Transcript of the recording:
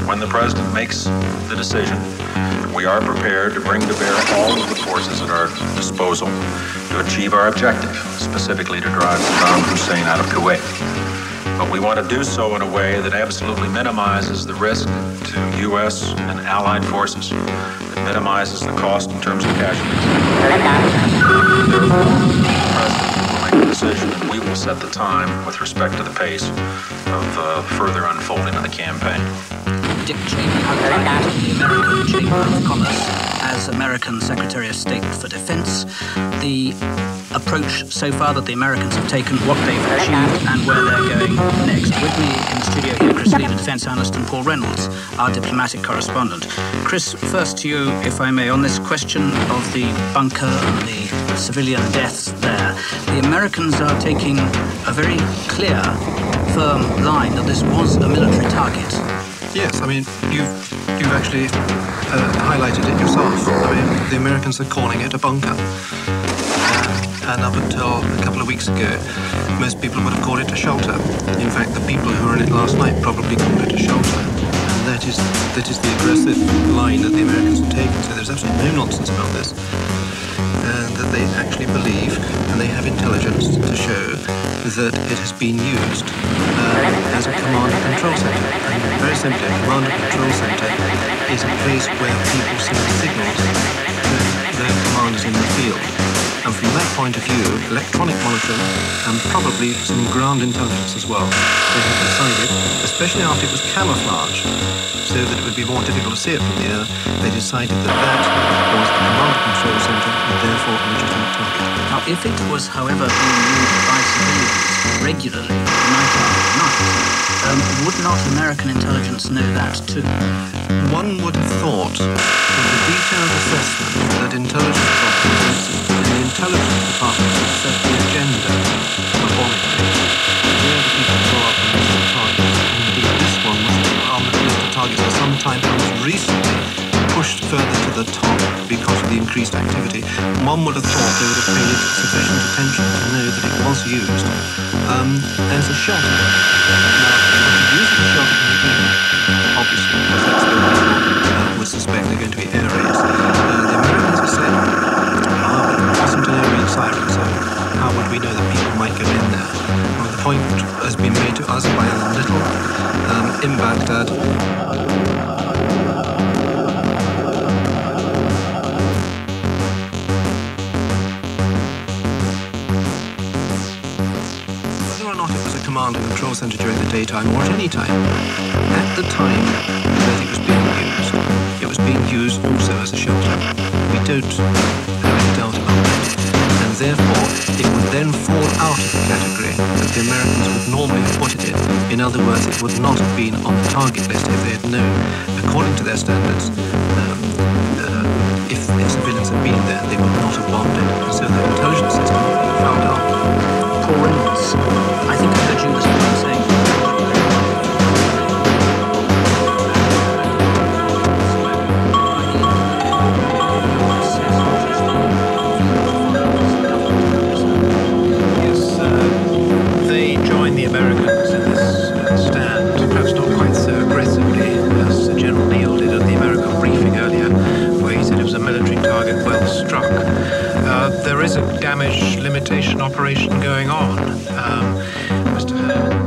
When the President makes the decision, we are prepared to bring to bear all of the forces at our disposal to achieve our objective, specifically to drive Saddam Hussein out of Kuwait. But we want to do so in a way that absolutely minimizes the risk to U.S. and allied forces, that minimizes the cost in terms of casualties. Therefore, the President will make a decision, and we will set the time with respect to the pace of further unfolding of the campaign. Dick Cheney outlined in the American Chamber of Commerce as American Secretary of State for Defense the approach so far that the Americans have taken, what they've achieved, and where they're going next. With me in the studio here, Chris Lee, the defense analyst, and Paul Reynolds, our diplomatic correspondent. Chris, first to you, if I may, on this question of the bunker and the civilian deaths there. The Americans are taking a very clear, firm line that this was a military target. Yes, I mean, you've actually highlighted it yourself. I mean, the Americans are calling it a bunker. And up until a couple of weeks ago, most people would have called it a shelter. In fact, the people who were in it last night probably called it a shelter. And that is the aggressive line that the Americans have taken. So there's absolutely no nonsense about this. That they actually believe, and they have intelligence to show that it has been used as a command and control center. And very simply, a command and control center is a place where people send signals to their commanders in the field. And from that point of view, electronic monitoring and probably some ground intelligence as well, they have decided, especially after it was camouflaged, so that it would be more difficult to see it from the air, they decided that that was the command and control center and therefore a legitimate target. Now, if it was, however, being used by civilians regularly, night after night, would not American intelligence know that too? One would have thought that the detailed assessment that intelligence officers in the intelligence department have set the agenda for bombing where the people go up and miss the targets. And indeed, this one was on the list of targets for some time and was recently pushed further to the top because of the increased activity. One would have thought they would have paid sufficient attention to know that it was used as a shelter. Now, using a shelter can be obviously, because that's where people would suspect they're going to be air raids. The Americans have said, but it wasn't an air raid siren, so how would we know that people might go in there? Well, the point has been made to us by a little in Baghdad. Command and control center during the daytime or at any time. At the time that it was being used also as a shelter. We don't have any doubt about that. And therefore, it would then fall out of the category that the Americans would normally have put it in. In other words, it would not have been on the target list if they had known, according to their standards, if civilians had been there, they would not have bombed it. And so the intelligence system found out. Paul Reynolds, I think I heard you as well saying. Yes, they joined the Americans in this stand, perhaps not quite so aggressively as General Neal did at the American briefing earlier, where he said it was a military target well struck. There is a damage limitation operation going on. Mr. Herman.